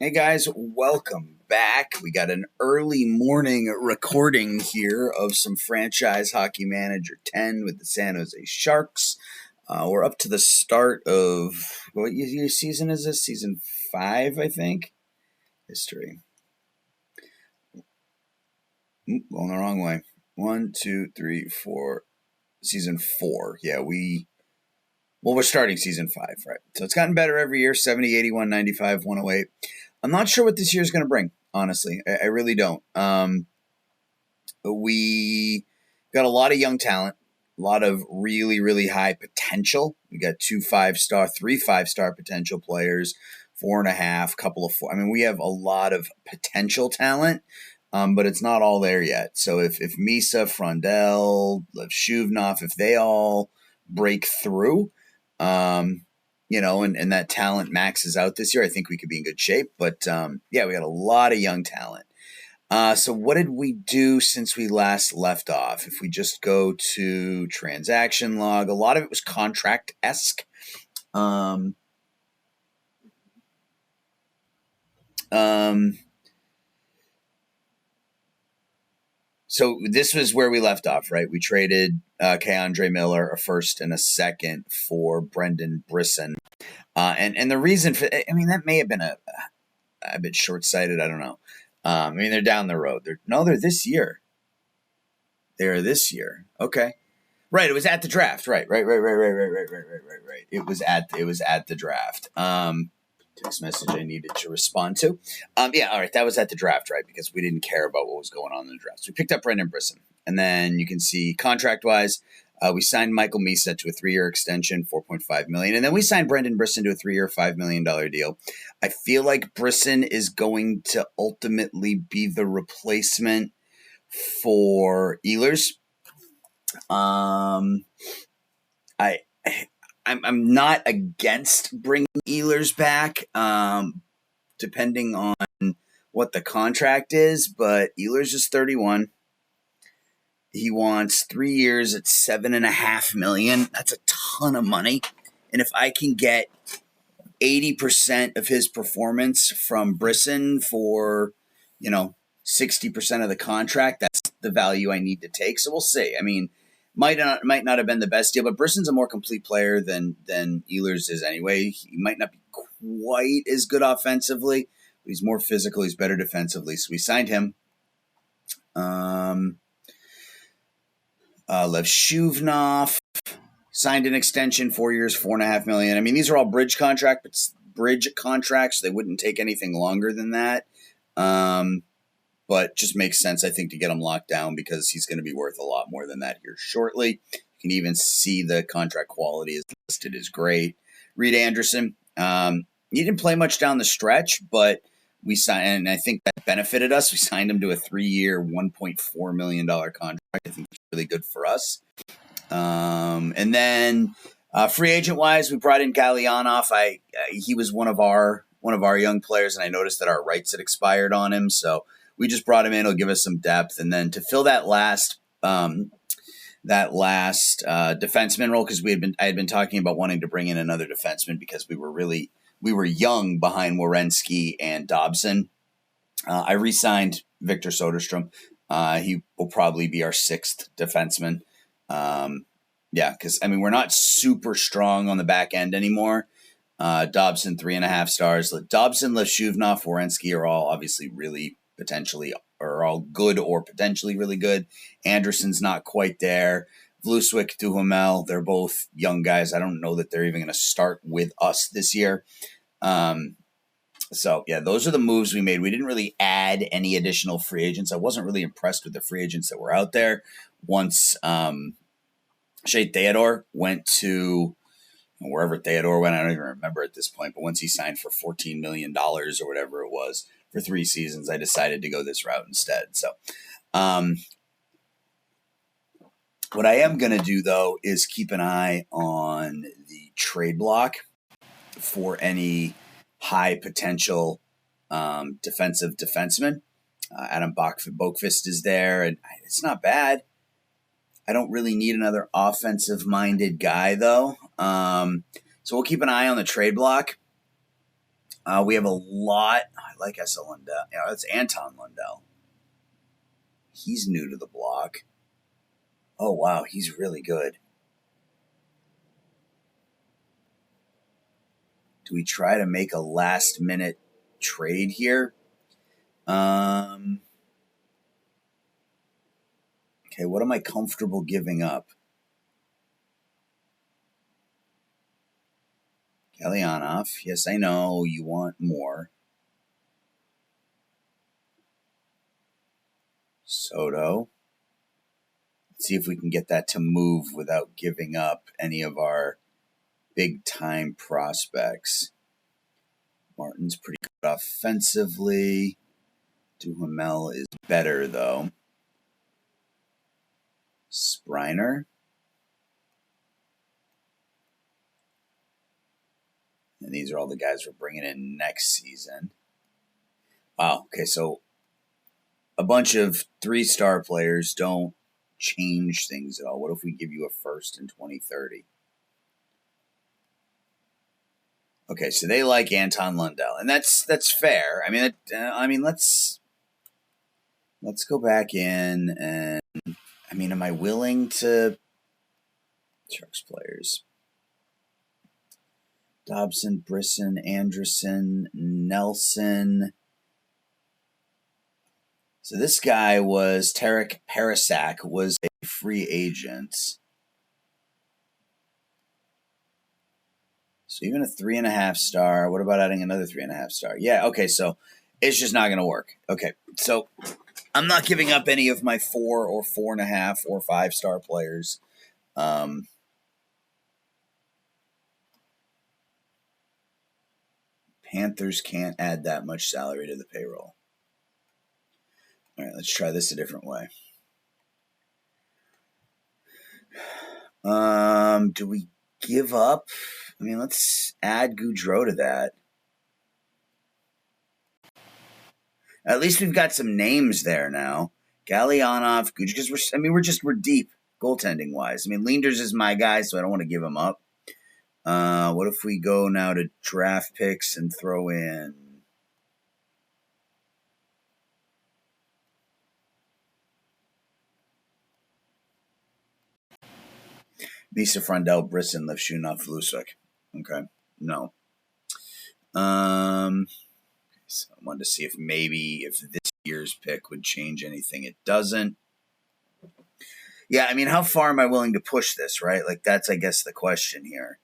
Hey guys, welcome back. We got an early morning recording here of some Franchise Hockey Manager 10 with the San Jose Sharks. We're up to the start of, what year season is this? Season 5, I think? History. Going the wrong way. 1, 2, 3, 4. Season 4. Yeah, we're starting season 5, right? So it's gotten better every year, 70, 81, 95, 108. I'm not sure what this year is going to bring, honestly. I really don't. We got a lot of young talent, a lot of really, really high potential. We got 2 5-star, 3 5-star potential players, 4.5, couple of 4. I mean, we have a lot of potential talent, but it's not all there yet. So if Misa, Frondell, Lev Shuvnov, if they all break through, and that talent maxes out this year, I think we could be in good shape. But we got a lot of young talent. So what did we do since we last left off? If we just go to transaction log, a lot of it was contract-esque. So this was where we left off, right? We traded Keandre Miller, a first and a second, for Brendan Brisson. And the reason for, that may have been a bit short-sighted. I don't know. They're down the road. They're this year. They're this year. Okay. Right. It was at the draft. Right. It was at the draft. Text message I needed to respond to. All right. That was at the draft, right? Because we didn't care about what was going on in the draft. So we picked up Brendan Brisson. And then you can see contract-wise, we signed Michael Misa to a 3-year extension, $4.5 million. And then we signed Brendan Brisson to a 3-year, $5 million deal. I feel like Brisson is going to ultimately be the replacement for Ehlers. I'm not against bringing Ehlers back, depending on what the contract is, but Ehlers is 31. He wants 3 years at $7.5 million. That's a ton of money. And if I can get 80% of his performance from Brisson for, 60% of the contract, that's the value I need to take. So we'll see. Might not have been the best deal, but Brisson's a more complete player than Ehlers is anyway. He might not be quite as good offensively, but he's more physical. He's better defensively. So we signed him. Lev Shuvnov signed an extension, 4 years, $4.5 million. These are all bridge contracts. They wouldn't take anything longer than that. But just makes sense, I think, to get him locked down because he's going to be worth a lot more than that here shortly. You can even see the contract quality is listed as great. Reed Anderson, he didn't play much down the stretch, but we signed, and I think that benefited us. We signed him to a 3-year, $1.4 million contract. I think it's really good for us. And then free agent wise, we brought in Galyanov. He was one of our young players, and I noticed that our rights had expired on him, so we just brought him in. He'll give us some depth, and then to fill that last defenseman role, because I had been talking about wanting to bring in another defenseman because we were young behind Werenski and Dobson. I re-signed Victor Soderstrom. He will probably be our 6th defenseman. Because we're not super strong on the back end anymore. Dobson 3.5 stars. Dobson, Leshuvnov, Werenski are all obviously really potentially are all good or potentially really good. Anderson's not quite there. Vluswick, Duhamel, they're both young guys. I don't know that they're even going to start with us this year. Those are the moves we made. We didn't really add any additional free agents. I wasn't really impressed with the free agents that were out there. Once Shea Theodore went to wherever Theodore went, I don't even remember at this point, but once he signed for $14 million or whatever it was for 3 seasons, I decided to go this route instead. So what I am going to do, though, is keep an eye on the trade block for any high potential defensive defenseman. Adam Bokvist is there, and it's not bad. I don't really need another offensive-minded guy, though. So we'll keep an eye on the trade block. We have a lot. I like Esa Lundell. Yeah, that's Anton Lundell. He's new to the block. Oh, wow. He's really good. Do we try to make a last-minute trade here? Okay, what am I comfortable giving up? Kalyanov. Yes, I know you want more. Soto. Let's see if we can get that to move without giving up any of our big-time prospects. Martin's pretty good offensively. Duhamel is better, though. Springer. And these are all the guys we're bringing in next season. Wow, okay, so a bunch of 3-star players don't change things at all. What if we give you a first in 2030? Okay, so they like Anton Lundell, and that's fair. Let's go back in and am I willing to Sharks players? Dobson, Brisson, Anderson, Nelson. So this guy was Tarek Parasak, was a free agent. So even a 3.5 star. What about adding another 3.5 star? Yeah, okay, so it's just not going to work. Okay, so I'm not giving up any of my 4 or 4.5 or 5-star players. Panthers can't add that much salary to the payroll. All right, let's try this a different way. Do we give up? Let's add Goudreau to that. At least we've got some names there now. Galyanov, because we're deep goaltending wise. Leenders is my guy, so I don't want to give him up. What if we go now to draft picks and throw in Misa Frondell, Brisson, Levshunov, Vlusik? Okay, no. So I wanted to see if this year's pick would change anything. It doesn't. Yeah, how far am I willing to push this, right? Like, that's, I guess, the question here.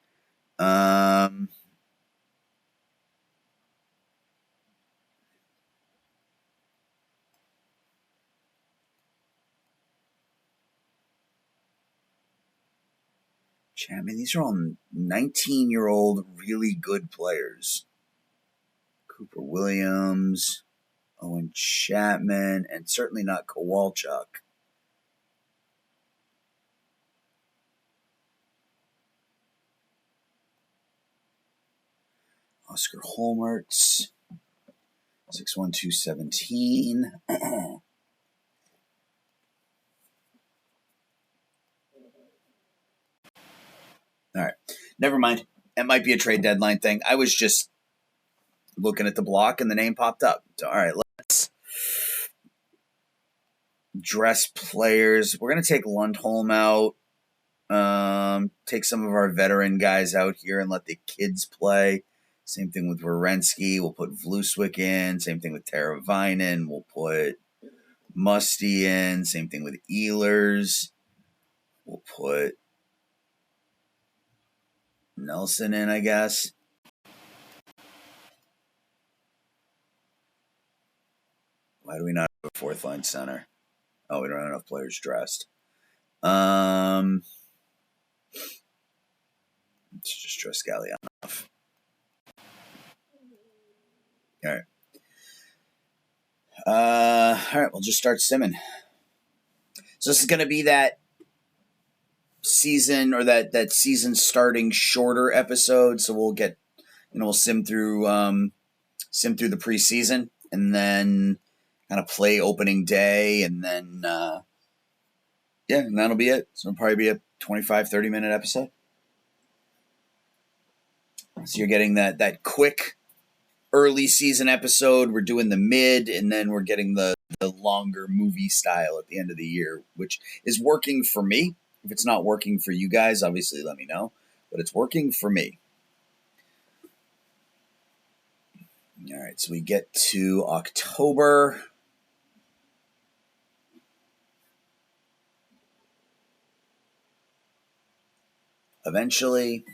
These are all 19-year-old, really good players. Cooper Williams, Owen Chapman, and certainly not Kowalchuk. Oscar Holmertz, 6'1", 217. All right. Never mind. That might be a trade deadline thing. I was just looking at the block and the name popped up. So, all right, let's dress players. We're going to take Lundholm out. Take some of our veteran guys out here and let the kids play. Same thing with Werenski. We'll put Vlusik in. Same thing with Teravainen. We'll put Musty in. Same thing with Ehlers. We'll put Nelson in, I guess. Why do we not have a 4th-line center? Oh, we don't have enough players dressed. Let's just dress Galyanov. All right. All right, we'll just start simming. So this is going to be that season, or that season starting shorter episode. So we'll get, we'll sim through the preseason, and then kind of play opening day, and then and that'll be it. So it'll probably be a 25-30 minute episode. So you're getting that quick early season episode. We're doing the mid, and then we're getting the longer movie style at the end of the year, which is working for me. If it's not working for you guys, obviously let me know. But it's working for me. All right, so we get to October. Eventually.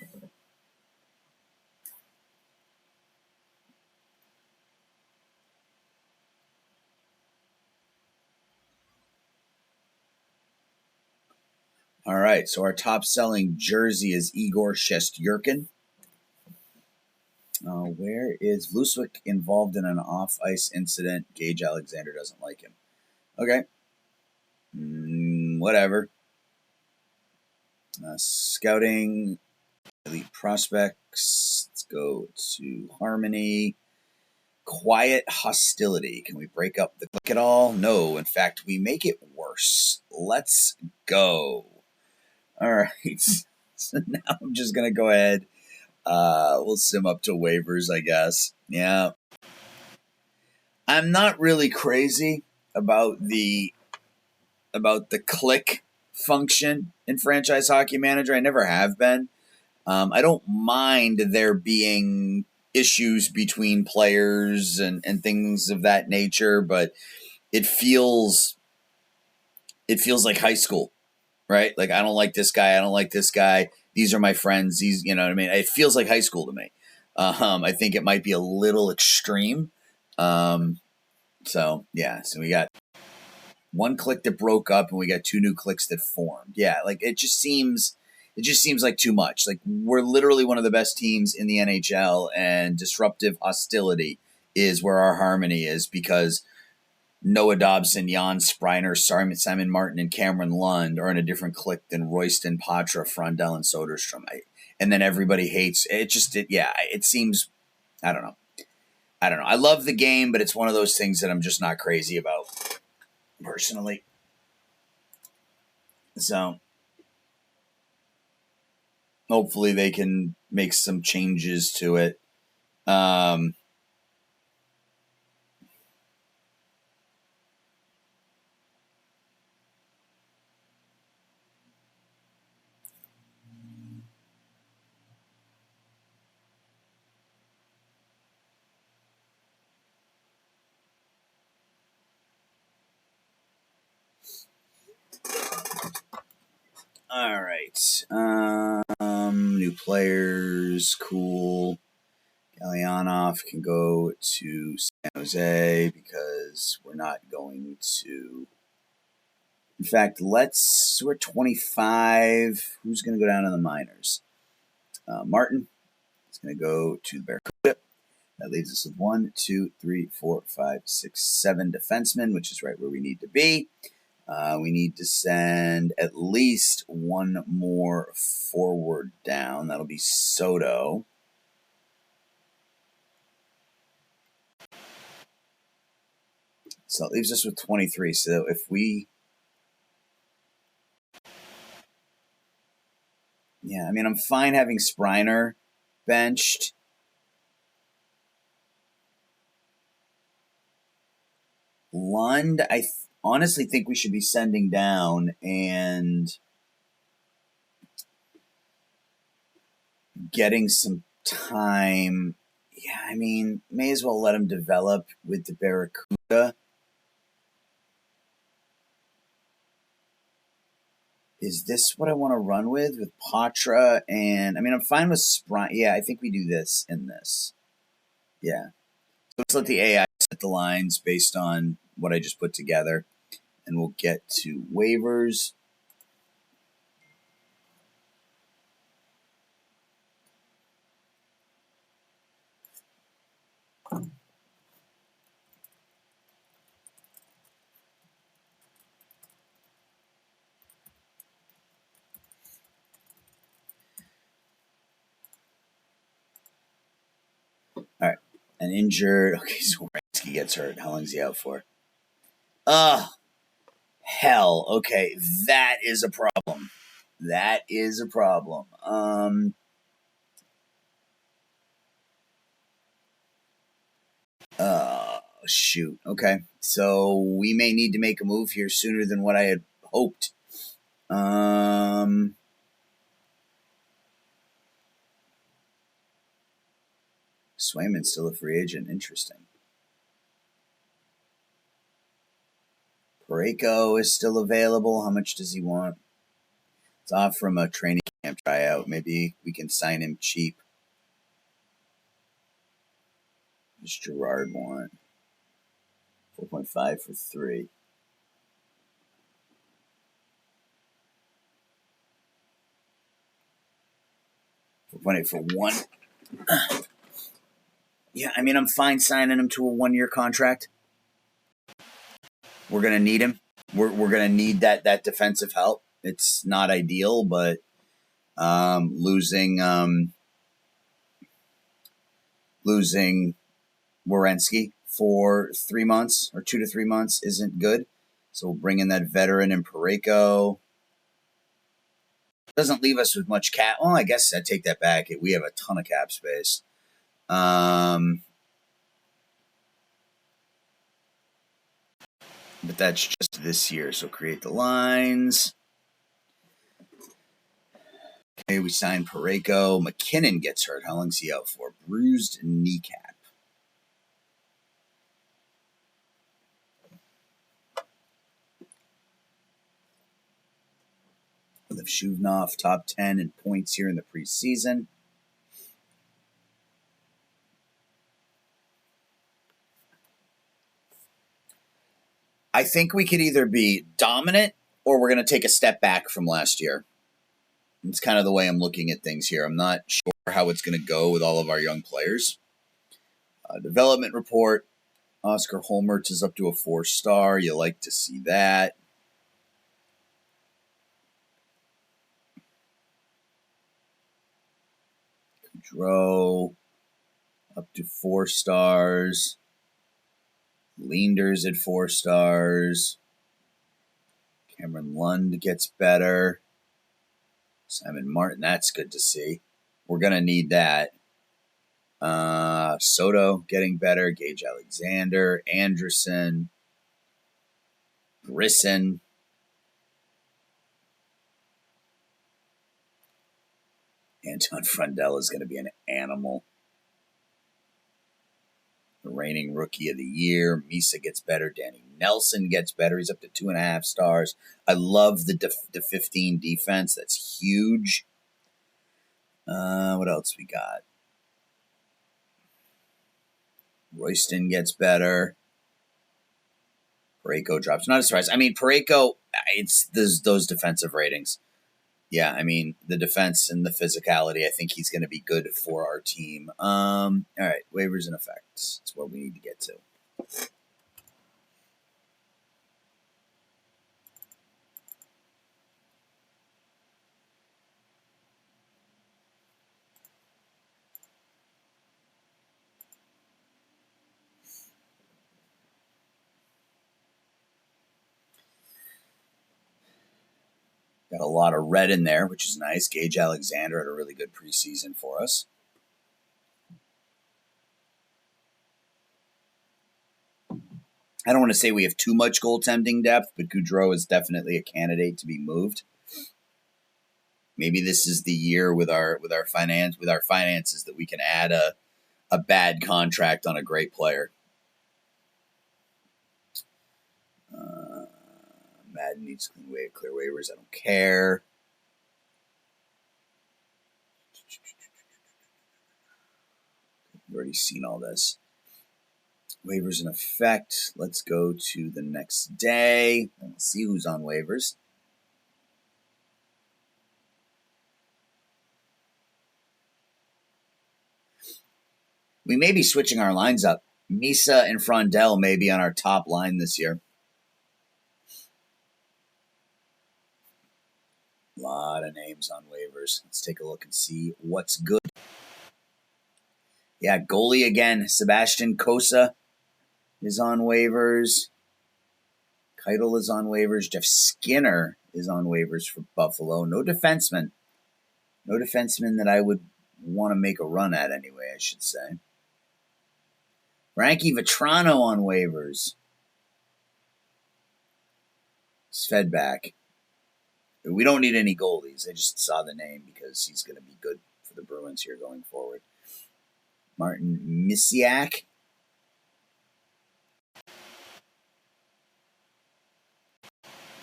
All right, so our top-selling jersey is Igor Shestyurkin. Where is Vlusvik involved in an off-ice incident? Gage Alexander doesn't like him. Okay. Whatever. Scouting, elite prospects. Let's go to Harmony. Quiet hostility. Can we break up the click at all? No. In fact, we make it worse. Let's go. All right. So now I'm just going to go ahead. We'll sim up to waivers, I guess. Yeah. I'm not really crazy about the click function in Franchise Hockey Manager. I never have been. I don't mind there being issues between players and things of that nature, but it feels like high school, right? Like, I don't like this guy. I don't like this guy. These are my friends. These, you know what I mean? It feels like high school to me. I think it might be a little extreme. So we got one click that broke up and we got two new clicks that formed. Yeah, like it just seems like too much. Like, we're literally one of the best teams in the NHL, and disruptive hostility is where our harmony is, because Noah Dobson, Jan Spreiner, Simon Martin, and Cameron Lund are in a different clique than Royston, Patra, Frondell, and Soderstrom. And then everybody hates it. It seems, I don't know. I love the game, but it's one of those things that I'm just not crazy about personally. So hopefully they can make some changes to it. All right. New players, cool. Galyanov can go to San Jose because we're not going to. In fact, we're 25. Who's going to go down to the minors? Martin is going to go to the Barracuda. That leaves us with 1, 2, 3, 4, 5, 6, 7 defensemen, which is right where we need to be. We need to send at least one more forward down. That'll be Soto. So it leaves us with 23. So if we... Yeah, I mean, I'm fine having Spreiner benched. Lund, I honestly think we should be sending down and getting some time. Yeah, I mean, may as well let him develop with the Barracuda. Is this what I want to run with Patra? And I mean, I'm fine with Sprite. Yeah, I think we do this in this. Yeah. So let's let the AI set the lines based on what I just put together, and we'll get to waivers. All right. An injured. Okay, so Wierenski gets hurt. How long is he out for? Hell. Okay, that is a problem. That is a problem. Shoot. Okay. So we may need to make a move here sooner than what I had hoped. Swayman's still a free agent. Interesting. Parayko is still available. How much does he want? It's off from a training camp tryout. Maybe we can sign him cheap. Does Gerard want? 4.5 for 3. 4.8 for 1. Yeah, I mean, I'm fine signing him to a 1-year contract. We're going to need him. We're going to need that defensive help. It's not ideal, but losing Werenski for 3 months or 2 to 3 months isn't good. So we'll bring in that veteran in Parayko. Doesn't leave us with much cap. Well, I guess I take that back. We have a ton of cap space. But that's just this year. So create the lines. Okay, we signed Parayko. McKinnon gets hurt. How long's he out for? Bruised kneecap. Shuvnov, top 10 in points here in the preseason. I think we could either be dominant or we're going to take a step back from last year. It's kind of the way I'm looking at things here. I'm not sure how it's going to go with all of our young players. Development report. Oscar Holmertz is up to a 4-star. You like to see that. Gaudreau up to 4 stars. Leander's at 4 stars. Cameron Lund gets better. Simon Martin, that's good to see. We're going to need that. Soto getting better. Gage Alexander. Anderson. Brisson. Anton Frundell is going to be an animal. The reigning rookie of the year. Misa gets better. Danny Nelson gets better. He's up to 2.5 stars. I love the 15 defense. That's huge. What else we got? Royston gets better. Parayko drops. Not a surprise. I mean, Parayko, it's those defensive ratings. Yeah, I mean, the defense and the physicality, I think he's going to be good for our team. All right, waivers in effect. That's what we need to get to. Got a lot of red in there, which is nice. Gage Alexander had a really good preseason for us. I don't want to say we have too much goaltending depth, but Gaudreau is definitely a candidate to be moved. Maybe this is the year with our finances that we can add a bad contract on a great player. Madden needs to clear waivers. I don't care. We've already seen all this. Waivers in effect. Let's go to the next day. Let's see who's on waivers. We may be switching our lines up. Misa and Frondell may be on our top line this year. A lot of names on waivers. Let's take a look and see what's good. Yeah, goalie again. Sebastian Kosa is on waivers. Keitel is on waivers. Jeff Skinner is on waivers for Buffalo. No defenseman. No defenseman that I would want to make a run at anyway, I should say. Frankie Vetrano on waivers. He's fed back. We don't need any goalies. I just saw the name because he's going to be good for the Bruins here going forward. Martin Misiak.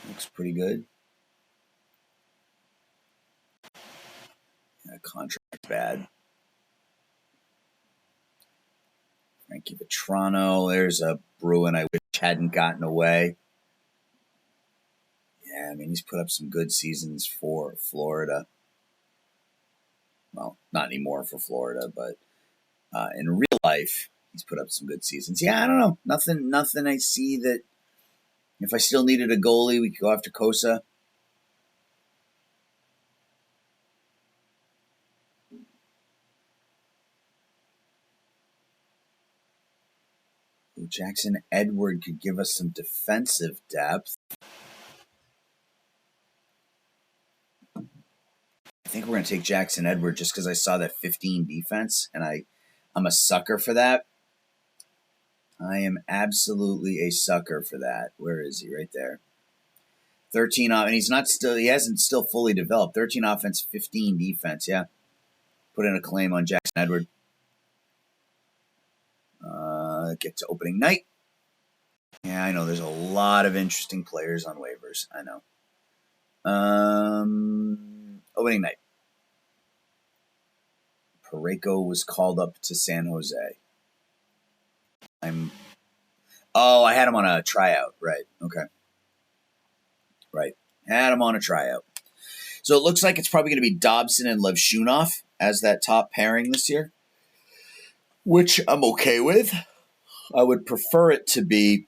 Looks pretty good. Yeah, contract bad. Frankie Vetrano. There's a Bruin I wish hadn't gotten away. Yeah, I mean, he's put up some good seasons for Florida. Well, not anymore for Florida, but in real life, he's put up some good seasons. Yeah, I don't know. Nothing I see that if I still needed a goalie, we could go after Kosa. Jackson Edward could give us some defensive depth. I think we're going to take Jackson Edward just because I saw that 15 defense, and I'm a sucker for that. I am absolutely a sucker for that. Where is he? Right there. 13 off, and he hasn't still fully developed. 13 offense, 15 defense. Yeah. Put in a claim on Jackson Edward. Get to opening night. Yeah, I know there's a lot of interesting players on waivers. I know. Opening night. Parayko was called up to San Jose. I had him on a tryout. Right. Okay. Right. Had him on a tryout. So it looks like it's probably going to be Dobson and Levshunov as that top pairing this year, which I'm okay with. I would prefer it to be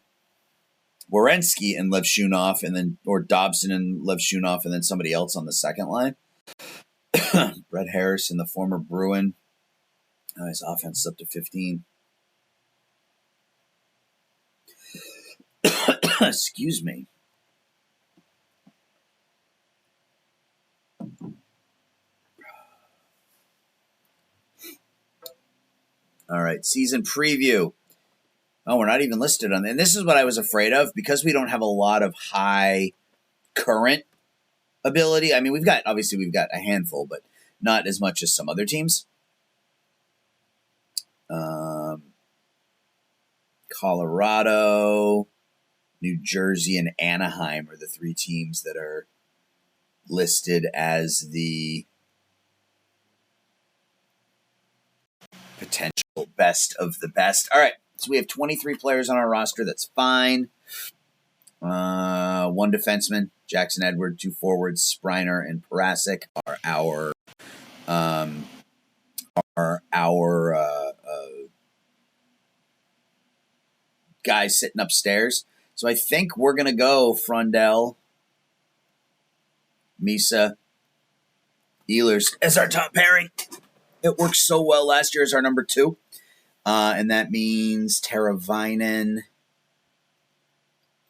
Werenski and Levshunov, or Dobson and Levshunov, and then somebody else on the second line. Brett Harrison, the former Bruin. His offense is up to 15. Excuse me. All right, season preview. Oh, we're not even listed on, and this is what I was afraid of because we don't have a lot of high current ability. I mean, we've got a handful, but not as much as some other teams. Colorado, New Jersey, and Anaheim are the three teams that are listed as the potential best of the best. All right, so we have 23 players on our roster. That's fine. One defenseman, Jackson Edward. Two forwards, Springer and Parasic are our guys sitting upstairs. So I think we're going to go Frundell, Misa, Ehlers as our top pairing. It worked so well last year as our number 2. And that means Teravainen,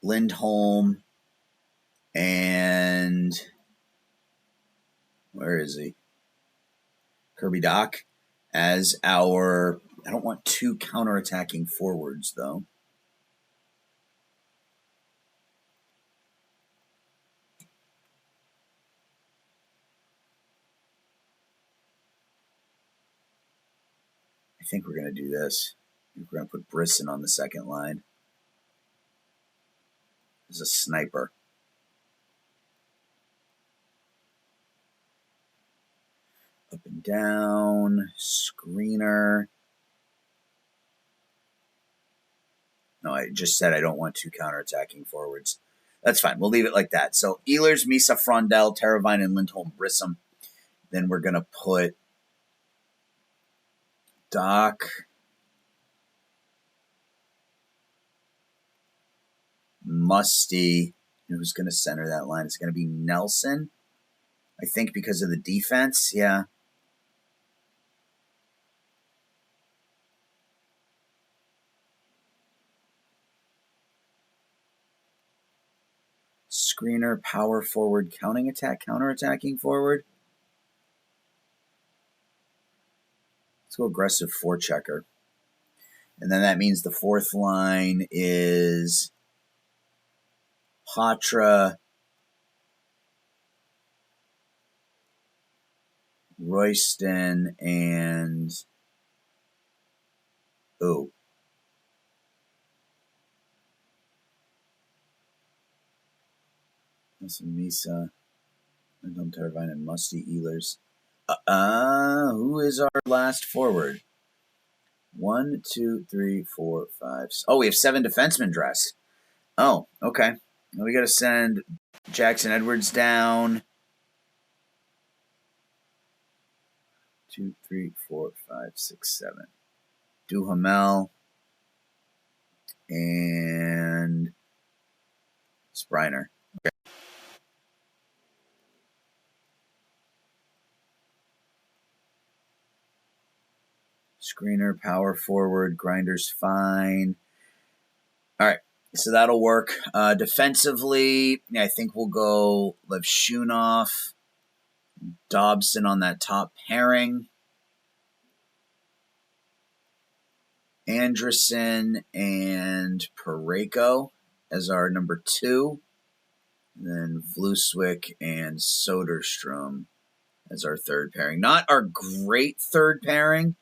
Lindholm, and where is he? Kirby Doc as our... I don't want 2 counterattacking forwards, though. I think we're going to do this. We're going to put Brisson on the second line as a sniper. Up and down, screener. No, I just said I don't want 2 counterattacking forwards. That's fine. We'll leave it like that. So Ehlers, Misa, Frundell, Teravainen, Lindholm, Brisson. Then we're going to put Doc, Musty. Who's going to center that line? It's going to be Nelson, I think, because of the defense. Yeah. Screener, power forward, counterattacking forward. Let's go aggressive forechecker. And then that means the fourth line is Patra, Royston, and Misa, Lindholm, Teravainen, and Musty Ehlers. Who is our last forward? 1, 2, 3, 4, 5. Oh, we have 7 defensemen dressed. Oh, okay. Well, we got to send Jackson Edwards down. 2, 3, 4, 5, 6, 7. Duhamel and Spreiner. Okay. Screener, power forward, Grinder's fine. All right, so that'll work. Defensively, I think we'll go Levshunov, Dobson on that top pairing. Anderson and Parayko as our number 2. And then Vluswick and Soderstrom as our third pairing. Not our great third pairing,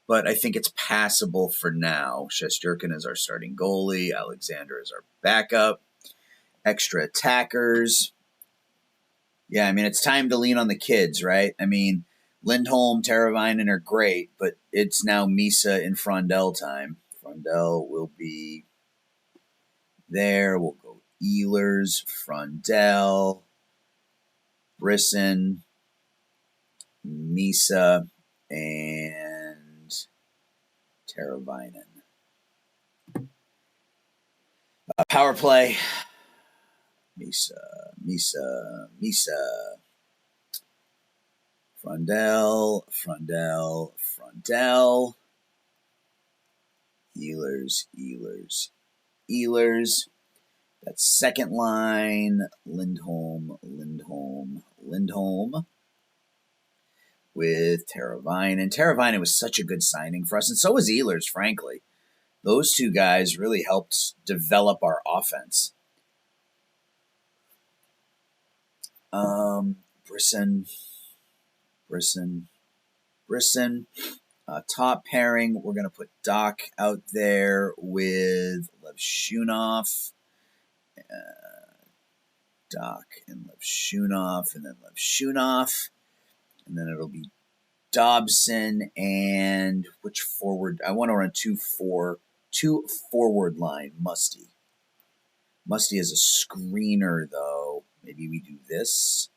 but I think it's passable for now. Shesterkin is our starting goalie. Alexander is our backup. Extra attackers. Yeah, I mean, it's time to lean on the kids, right? I mean, Lindholm, Teravainen are great, but it's now Misa and Frondell time. Frondell will be there. We'll go Ehlers, Frondell, Brisson, Misa, and Teravainen. Power play. Misa. Frondell. Ehlers. That's second line. Lindholm. With Teravainen. Teravainen was such a good signing for us, and so was Ehlers, frankly. Those two guys really helped develop our offense. Brisson. Top pairing, we're going to put Doc out there with Levshunov. Doc and Levshunov, and then Levshunov. And then it'll be Dobson and which forward? I want to run 2 forward line. Musty is a screener, though. Maybe we do this.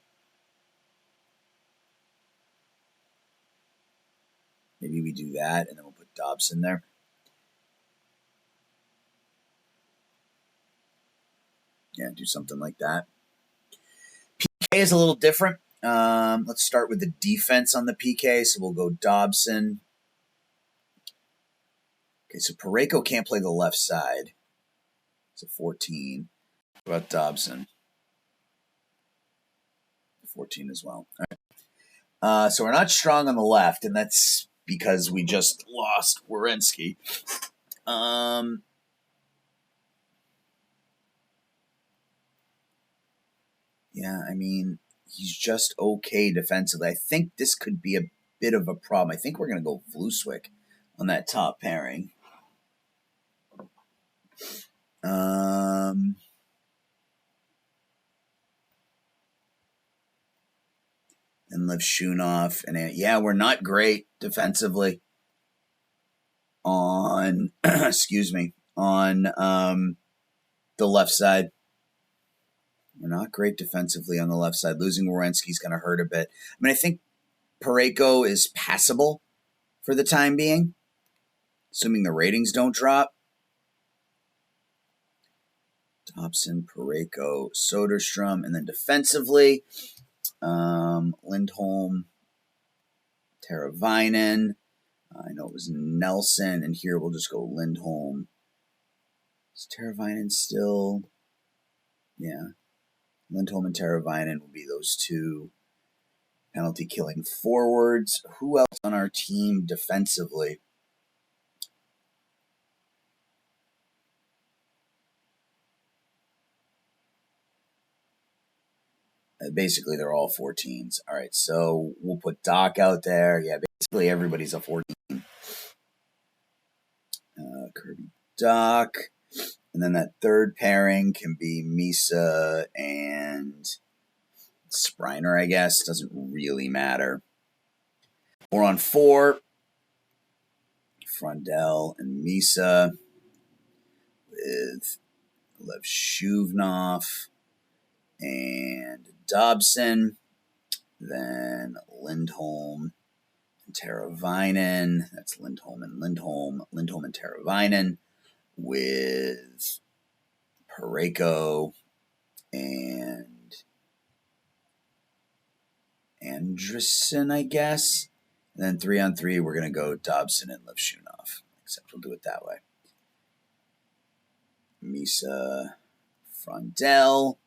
Maybe we do that, and then we'll put Dobson there. Yeah, do something like that. PK is a little different. Let's start with the defense on the PK. So we'll go Dobson. Okay, so Parayko can't play the left side. It's a 14. What about Dobson? 14 as well. All right. So we're not strong on the left, and that's because we just lost Werenski. Yeah, I mean, he's just okay defensively. I think this could be a bit of a problem. I think we're going to go Vluswick on that top pairing. And Levshunov. And yeah, we're not great defensively on, on the left side. We're not great defensively on the left side. Losing Werenski is going to hurt a bit. I mean, I think Parayko is passable for the time being, assuming the ratings don't drop. Dobson, Parayko, Soderstrom, and then defensively, Lindholm, Teravainen. I know it was Nelson, and here we'll just go Lindholm. Is Teravainen still? Yeah. Lindholm and Teravainen will be those two penalty-killing forwards. Who else on our team defensively? Basically, they're all 14s. All right, so we'll put Doc out there. Yeah, basically everybody's a 14. Kirby, Doc. And then that third pairing can be Misa and Spriner, I guess. Doesn't really matter. 4-on-4. Frondell and Misa with Lev Shuvnov and Dobson. Then Lindholm and Teravainen. That's Lindholm and Lindholm. Lindholm and Teravainen with Pareko and Anderson, I guess. And then 3-on-3, we're going to go Dobson and Levshunov. Except we'll do it that way. Misa, Frondell,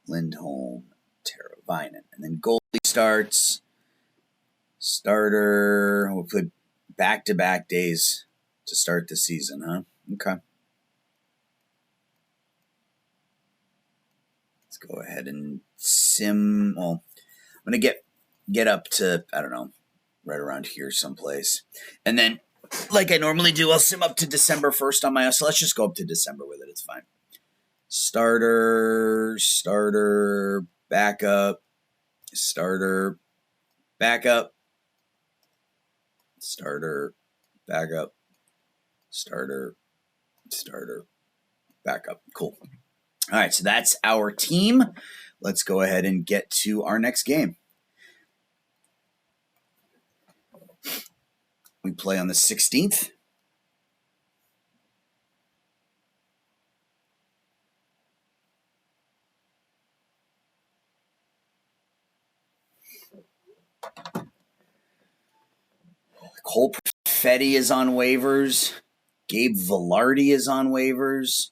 Lindholm, Teravainen. And then goalie starts. Starter. We'll put back-to-back days to start the season, huh? Okay. Let's go ahead and sim. Well, I'm going to get up to, I don't know, right around here someplace. And then, like I normally do, I'll sim up to December 1st on my own. So let's just go up to December with it. It's fine. Starter, backup, starter, backup, starter, backup, starter, backup. Cool. All right, so that's our team. Let's go ahead and get to our next game. We play on the 16th. Cole Perfetti is on waivers. Gabe Velarde is on waivers.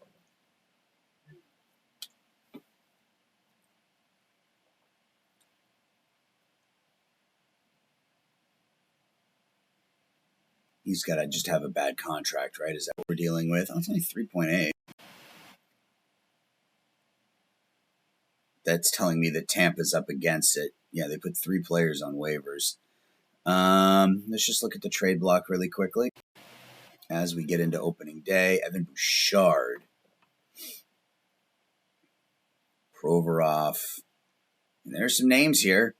He's got to just have a bad contract, right? Is that what we're dealing with? Oh, it's only 3.8. That's telling me that Tampa's up against it. Yeah, they put 3 players on waivers. Let's just look at the trade block really quickly as we get into opening day. Evan Bouchard, Provorov. And there's some names here.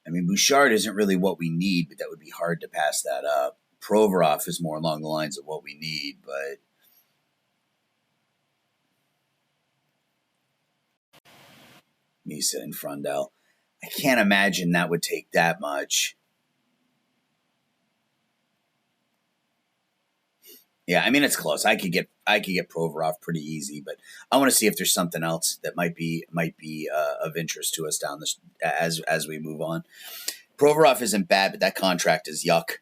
I mean, Bouchard isn't really what we need, but that would be hard to pass that up. Provorov is more along the lines of what we need, but Misa and Frondell, I can't imagine that would take that much. Yeah, I mean it's close. I could get Provorov pretty easy, but I want to see if there's something else that might be of interest to us down this as we move on. Provorov isn't bad, but that contract is yuck.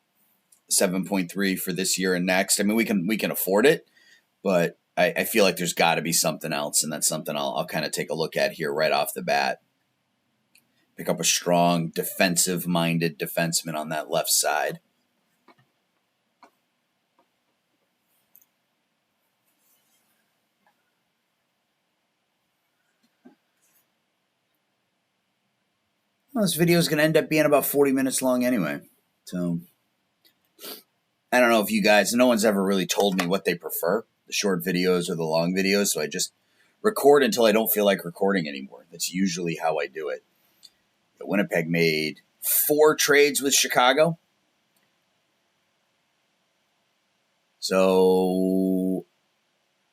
7.3 for this year and next. I mean, we can afford it, but I feel like there's got to be something else, and that's something I'll kind of take a look at here right off the bat. Pick up a strong defensive-minded defenseman on that left side. Well, this video is going to end up being about 40 minutes long anyway. So I don't know if you guys, no one's ever really told me what they prefer, the short videos or the long videos. So I just record until I don't feel like recording anymore. That's usually how I do it. Winnipeg made 4 trades with Chicago. So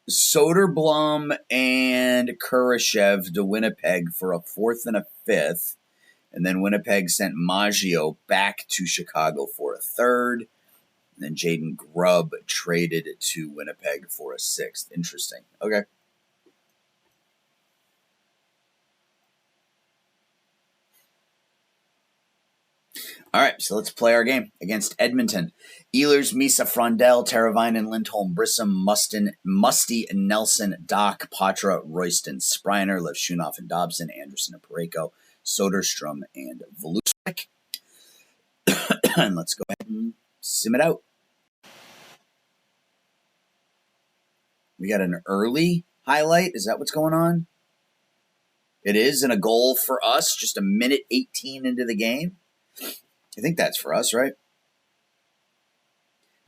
Soderblom and Kurashev to Winnipeg for a 4th and a 5th. And then Winnipeg sent Maggio back to Chicago for a 3rd. And then Jaden Grubb traded to Winnipeg for a 6th. Interesting. Okay. All right, so let's play our game against Edmonton. Ehlers, Misa, Frondell, Teravainen, Lindholm, Brissom, Musty, Nelson, Doc, Patra, Royston, Spreiner, Levshunov, and Dobson, Anderson, and Parayko, Soderstrom, and Vlusek. And let's go ahead and sim it out. We got an early highlight. Is that what's going on? It is, and a goal for us, just a minute 18 into the game. I think that's for us, right?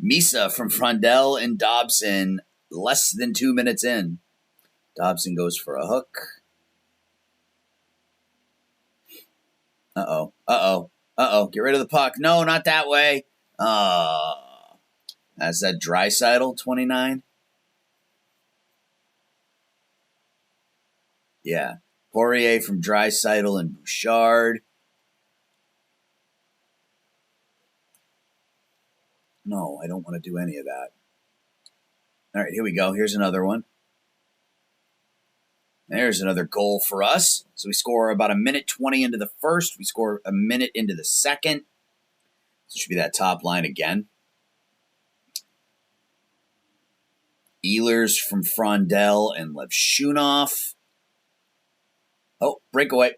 Misa from Frondell and Dobson, less than 2 minutes in. Dobson goes for a hook. Uh-oh. Get rid of the puck. No, not that way. That's that Draisaitl, 29. Yeah. Poirier from Draisaitl and Bouchard. No, I don't want to do any of that. All right, here we go. Here's another one. There's another goal for us. So we score about a minute 20 into the first. We score a minute into the second. So it should be that top line again. Ehlers from Frondell and Levshunov. Oh, breakaway.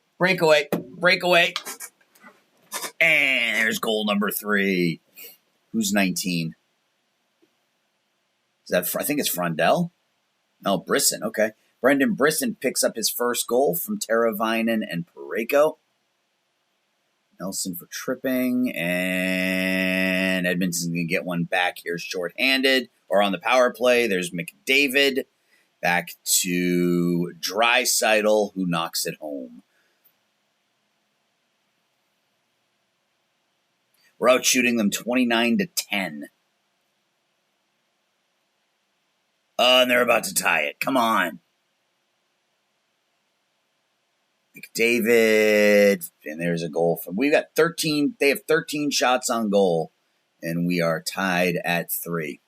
And there's goal number 3. Who's 19? Is that? I think it's Frondell. Oh, Brisson. Okay. Brendan Brisson picks up his first goal from Teravainen and Parayko. Nelson for tripping, and Edmonton's going to get one back here shorthanded, or on the power play. There's McDavid back to Draisaitl, who knocks it home. We're out shooting them 29-10. Oh, and they're about to tie it. Come on. McDavid, and there's a goal from. We've got 13. They have 13 shots on goal, and we are tied at 3.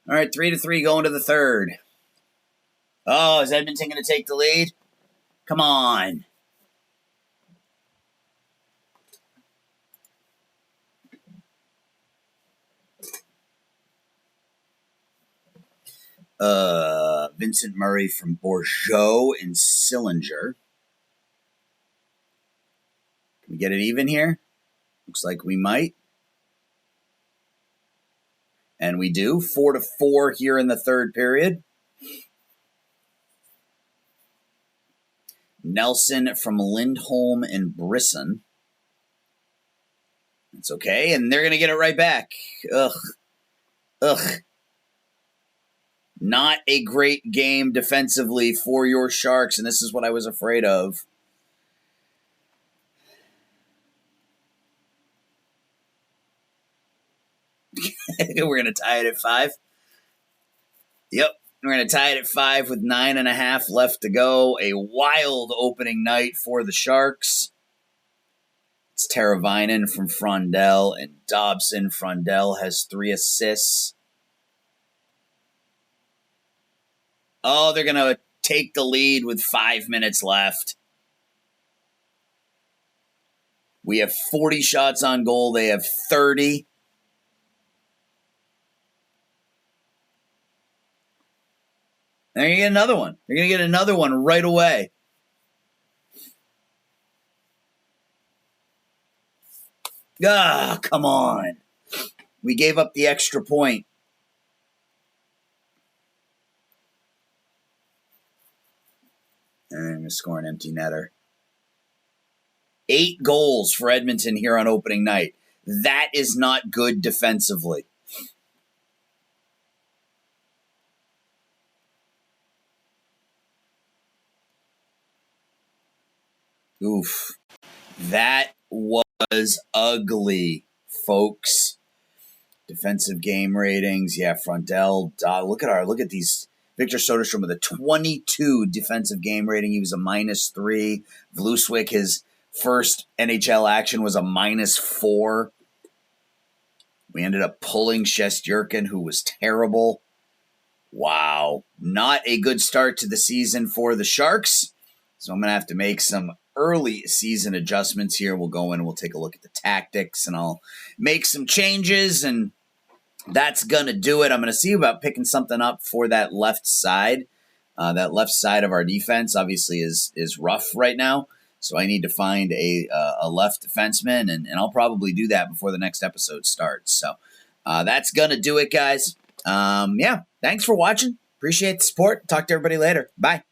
All right, 3-3 going to the third. Oh, is Edmonton going to take the lead? Come on. Vincent Murray from Bourgeau and Sillinger. Can we get it even here? Looks like we might. And we do. 4-4 here in the third period. Nelson from Lindholm and Brisson. It's okay, and they're going to get it right back. Ugh. Not a great game defensively for your Sharks, and this is what I was afraid of. We're going to tie it at 5. Yep, we're going to tie it at 5 with 9.5 left to go. A wild opening night for the Sharks. It's Teravainen from Frondell and Dobson. Frondell has 3 assists. Oh, they're going to take the lead with 5 minutes left. We have 40 shots on goal. They have 30. They're going to get another one. They're going to get another one right away. Ah, come on. We gave up the extra point. And I'm going to score an empty netter. 8 goals for Edmonton here on opening night. That is not good defensively. Oof. That was ugly, folks. Defensive game ratings. Yeah, Frondell. Look at these. Victor Soderstrom with a 22 defensive game rating. He was a -3. Vlusek, his first NHL action was a -4. We ended up pulling Shesterkin, who was terrible. Wow. Not a good start to the season for the Sharks. So I'm going to have to make some early season adjustments here. We'll go in and we'll take a look at the tactics, and I'll make some changes, and that's going to do it. I'm going to see about picking something up for that left side. That left side of our defense obviously is rough right now. So I need to find a left defenseman, and I'll probably do that before the next episode starts. So that's going to do it, guys. Yeah, thanks for watching. Appreciate the support. Talk to everybody later. Bye.